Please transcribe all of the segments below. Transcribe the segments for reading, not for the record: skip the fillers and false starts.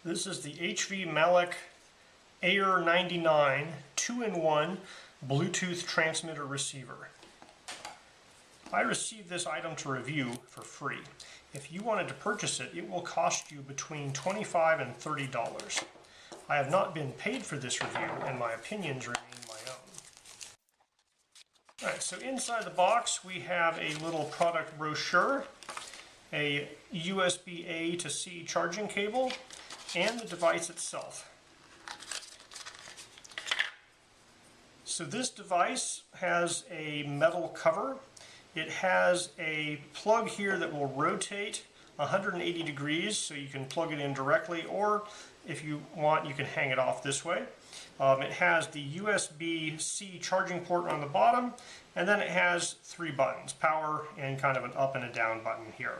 This is the HVMLAK AIR99 2-in-1 Bluetooth transmitter receiver. I received this item to review for free. If you wanted to purchase it, it will cost you between $25 and $30. I have not been paid for this review, and my opinions remain my own. Alright, so inside the box we have a little product brochure, a USB-A to C charging cable, and the device itself. So this device has a metal cover. It has a plug here that will rotate 180 degrees, so you can plug it in directly, or if you want you can hang it off this way. It has the USB-C charging port on the bottom, and then it has three buttons, power and kind of an up and a down button here.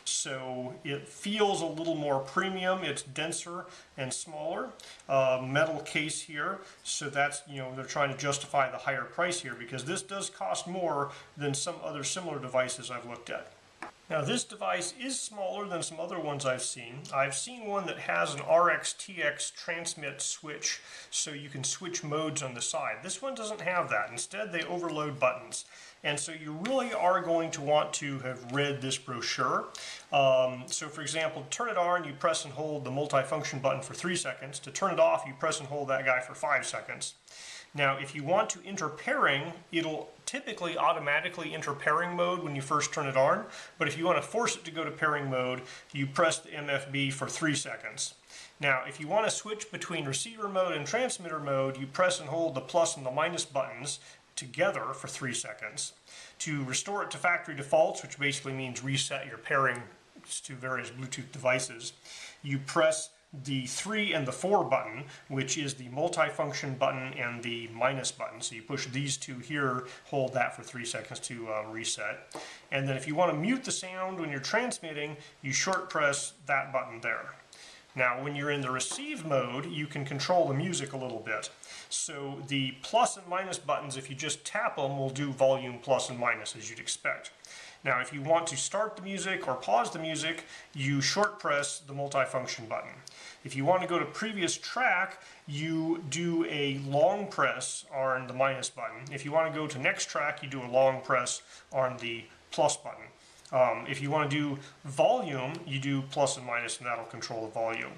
So it feels a little more premium. It's denser and smaller. Metal case here, so that's, they're trying to justify the higher price here because this does cost more than some other similar devices I've looked at. Now this device is smaller than some other ones I've seen. I've seen one that has an RX-TX transmit switch, so you can switch modes on the side. This one doesn't have that. Instead they overload buttons. And so you really are going to want to have read this brochure. So for example, to turn it on, you press and hold the multifunction button for 3 seconds. To turn it off, you press and hold that guy for 5 seconds. Now, if you want to enter pairing, it'll typically automatically enter pairing mode when you first turn it on. But if you want to force it to go to pairing mode, you press the MFB for 3 seconds. Now, if you want to switch between receiver mode and transmitter mode, you press and hold the plus and the minus buttons together for 3 seconds. To restore it to factory defaults, which basically means reset your pairing to various Bluetooth devices, you press the 3 and the 4 button, which is the multifunction button and the minus button. So you push these two here, hold that for 3 seconds to reset. And then if you want to mute the sound when you're transmitting, you short press that button there. Now when you're in the receive mode, you can control the music a little bit. So the plus and minus buttons, if you just tap them, will do volume plus and minus as you'd expect. Now if you want to start the music or pause the music, you short press the multifunction button. If you want to go to previous track, you do a long press on the minus button. If you want to go to next track, you do a long press on the plus button. If you want to do volume, you do plus and minus, and that'll control the volume.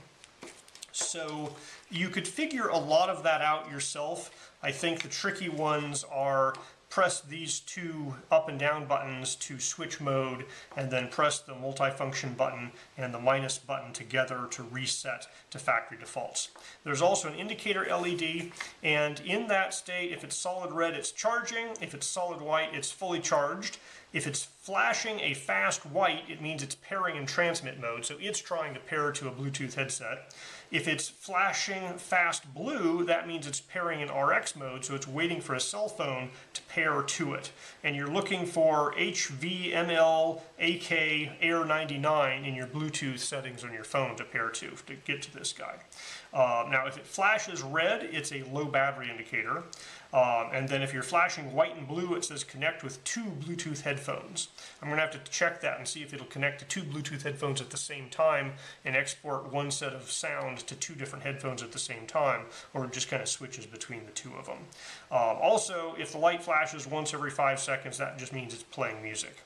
So you could figure a lot of that out yourself. I think the tricky ones are press these two up and down buttons to switch mode, and then press the multifunction button and the minus button together to reset to factory defaults. There's also an indicator LED, and in that state, if it's solid red, it's charging. If it's solid white, it's fully charged. If it's flashing a fast white, it means it's pairing in transmit mode, so it's trying to pair to a Bluetooth headset. If it's flashing fast blue, that means it's pairing in RX mode, so it's waiting for a cell phone to pair to it. And you're looking for HVMLAK AIR99 in your Bluetooth settings on your phone to pair to get to this guy. Now if it flashes red, it's a low battery indicator. And then if you're flashing white and blue, it says connect with 2 Bluetooth headphones. I'm going to have to check that and see if it'll connect to 2 Bluetooth headphones at the same time and export one set of sound to 2 different headphones at the same time, or it just kind of switches between the 2 of them. Also, if the light flashes once every 5 seconds, that just means it's playing music.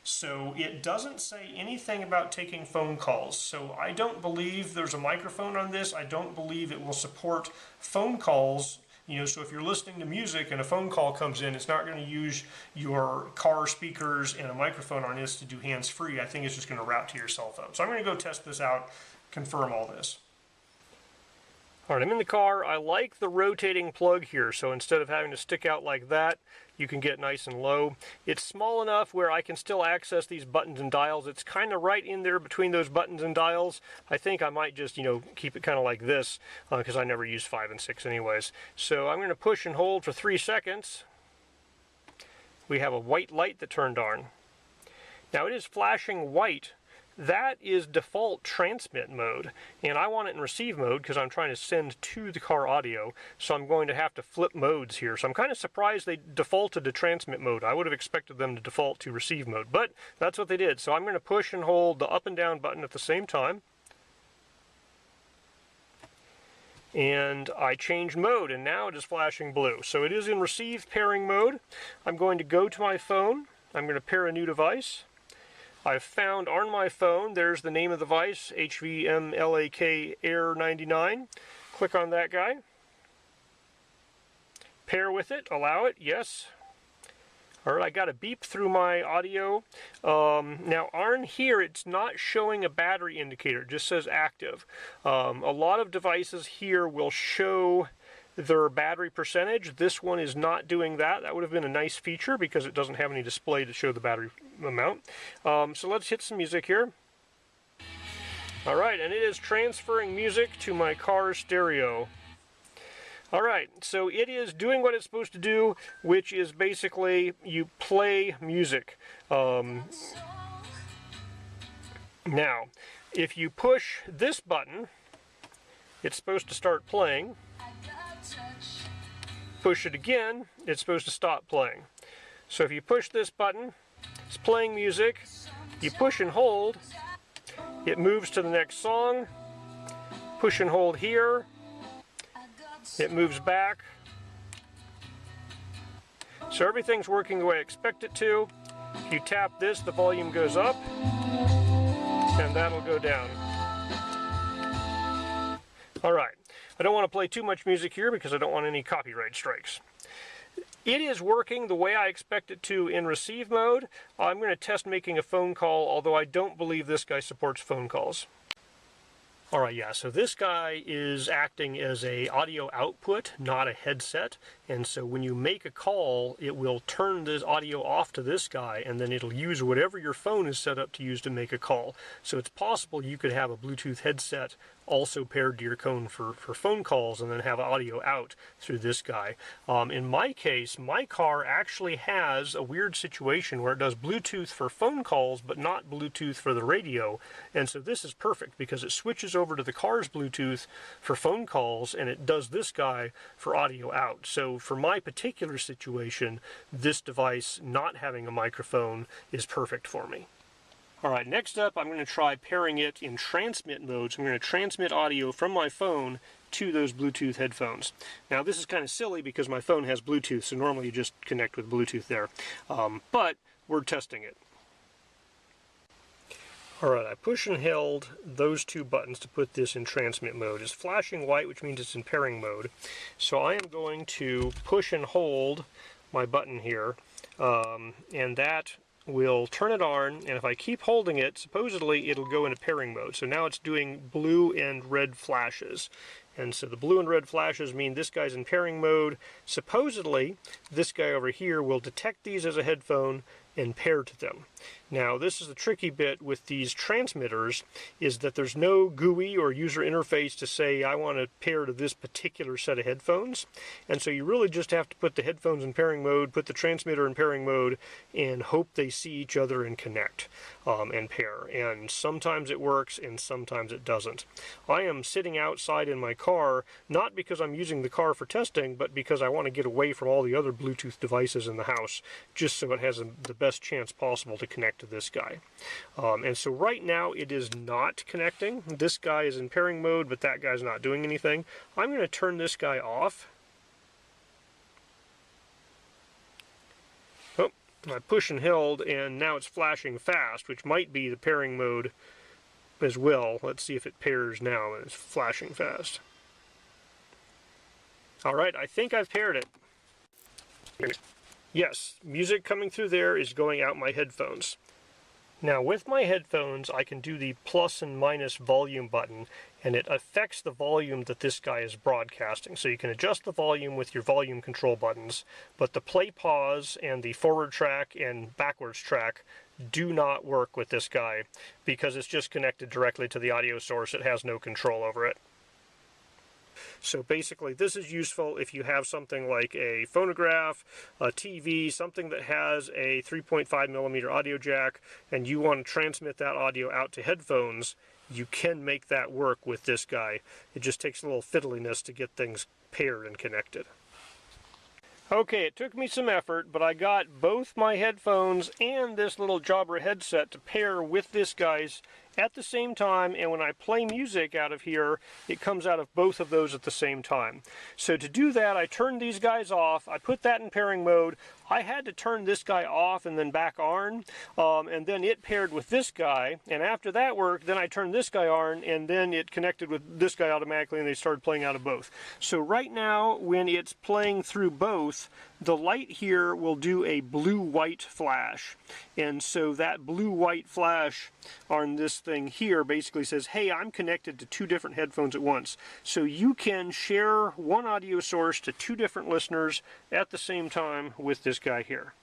So it doesn't say anything about taking phone calls. So I don't believe there's a microphone on this. I don't believe it will support phone calls. So if you're listening to music and a phone call comes in, it's not going to use your car speakers and a microphone on this to do hands-free. I think it's just going to route to your cell phone. So I'm going to go test this out, confirm all this. All right, I'm in the car. I like the rotating plug here, so instead of having to stick out like that, you can get nice and low. It's small enough where I can still access these buttons and dials. It's kind of right in there between those buttons and dials. I think I might just, keep it kind of like this because I never use 5 and 6 anyways. So I'm going to push and hold for 3 seconds. We have a white light that turned on. Now it is flashing white. That is default transmit mode, and I want it in receive mode because I'm trying to send to the car audio, so I'm going to have to flip modes here. So I'm kind of surprised they defaulted to transmit mode. I would have expected them to default to receive mode, but that's what they did. So I'm going to push and hold the up and down button at the same time. and I changed mode, and now it is flashing blue. So it is in receive pairing mode. I'm going to go to my phone. I'm going to pair a new device. I've found on my phone, there's the name of the device, HVMLAK AIR99. Click on that guy. Pair with it, allow it, yes. All right, I got a beep through my audio. Now on here, it's not showing a battery indicator, it just says active. A lot of devices here will show their battery percentage. This one is not doing that. That would have been a nice feature because it doesn't have any display to show the battery amount. So let's hit some music here. All right, and it is transferring music to my car stereo. All right, so it is doing what it's supposed to do, which is basically you play music. Now, if you push this button, it's supposed to start playing. Push it again, it's supposed to stop playing. So if you push this button, it's playing music. You push and hold, it moves to the next song. Push and hold here, it moves back. So everything's working the way I expect it to. If you tap this, the volume goes up, and that'll go down. All right. I don't want to play too much music here because I don't want any copyright strikes. It is working the way I expect it to in receive mode. I'm going to test making a phone call, although I don't believe this guy supports phone calls. Alright, yeah, so this guy is acting as an audio output, not a headset, and so when you make a call, it will turn this audio off to this guy, and then it'll use whatever your phone is set up to use to make a call. So it's possible you could have a Bluetooth headset also paired to your phone for phone calls, and then have audio out through this guy. In my case, my car actually has a weird situation where it does Bluetooth for phone calls, but not Bluetooth for the radio, and so this is perfect because it switches over to the car's Bluetooth for phone calls, and it does this guy for audio out. So for my particular situation, this device not having a microphone is perfect for me. Alright, next up I'm going to try pairing it in transmit mode. So I'm going to transmit audio from my phone to those Bluetooth headphones. Now this is kind of silly because my phone has Bluetooth, so normally you just connect with Bluetooth there. But we're testing it. Alright, I push and held those two buttons to put this in transmit mode. It's flashing white, which means it's in pairing mode. So I am going to push and hold my button here, and that will turn it on, and if I keep holding it, supposedly it'll go into pairing mode. So now it's doing blue and red flashes. And so the blue and red flashes mean this guy's in pairing mode. Supposedly, this guy over here will detect these as a headphone and pair to them. Now, this is the tricky bit with these transmitters, is that there's no GUI or user interface to say, I want to pair to this particular set of headphones. And so you really just have to put the headphones in pairing mode, put the transmitter in pairing mode, and hope they see each other and connect and pair. And sometimes it works and sometimes it doesn't. I am sitting outside in my car, not because I'm using the car for testing, but because I want to get away from all the other Bluetooth devices in the house, just so it has the best chance possible to connect to this guy. And so right now it is not connecting. This guy is in pairing mode, but that guy's not doing anything. I'm going to turn this guy off. Oh, I push and held, and now it's flashing fast, which might be the pairing mode as well. Let's see if it pairs now, and it's flashing fast. Alright, I think I've paired it. Yes, music coming through there is going out my headphones. Now with my headphones, I can do the plus and minus volume button, and it affects the volume that this guy is broadcasting. So you can adjust the volume with your volume control buttons, but the play pause and the forward track and backwards track do not work with this guy because it's just connected directly to the audio source. It has no control over it. So basically this is useful if you have something like a phonograph, a TV, something that has a 3.5mm audio jack, and you want to transmit that audio out to headphones. You can make that work with this guy. It just takes a little fiddliness to get things paired and connected. Okay, it took me some effort, but I got both my headphones and this little Jabra headset to pair with this guy's at the same time, and when I play music out of here, it comes out of both of those at the same time. So to do that, I turned these guys off. I put that in pairing mode. I had to turn this guy off and then back on, and then it paired with this guy, and after that worked, then I turned this guy on, and then it connected with this guy automatically, and they started playing out of both. So right now, when it's playing through both, the light here will do a blue-white flash, and so that blue-white flash on this thing here basically says, hey, I'm connected to two different headphones at once. So you can share one audio source to two different listeners at the same time with this guy here.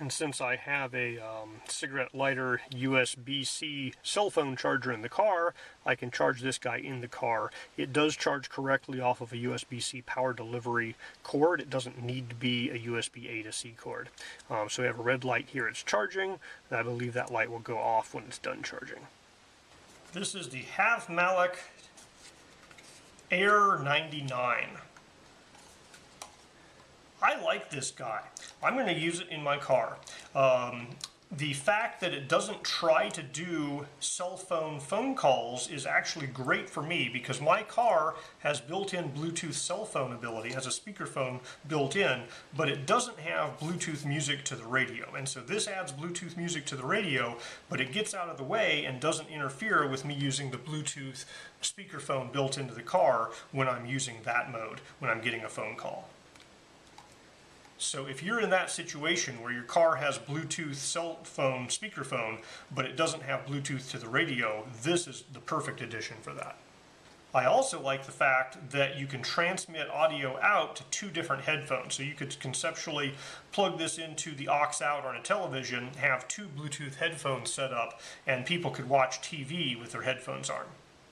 And since I have a cigarette lighter USB-C cell phone charger in the car, I can charge this guy in the car. It does charge correctly off of a USB-C power delivery cord. It doesn't need to be a USB A to C cord. So we have a red light here, it's charging, and I believe that light will go off when it's done charging. This is the HVMLAK AIR99. I like this guy. I'm going to use it in my car. The fact that it doesn't try to do cell phone calls is actually great for me because my car has built-in Bluetooth cell phone ability, has a speakerphone built in, but it doesn't have Bluetooth music to the radio. And so this adds Bluetooth music to the radio, but it gets out of the way and doesn't interfere with me using the Bluetooth speakerphone built into the car when I'm using that mode, when I'm getting a phone call. So if you're in that situation where your car has Bluetooth cell phone speakerphone, but it doesn't have Bluetooth to the radio, this is the perfect addition for that. I also like the fact that you can transmit audio out to two different headphones. So you could conceptually plug this into the aux out on a television, have two Bluetooth headphones set up, and people could watch TV with their headphones on.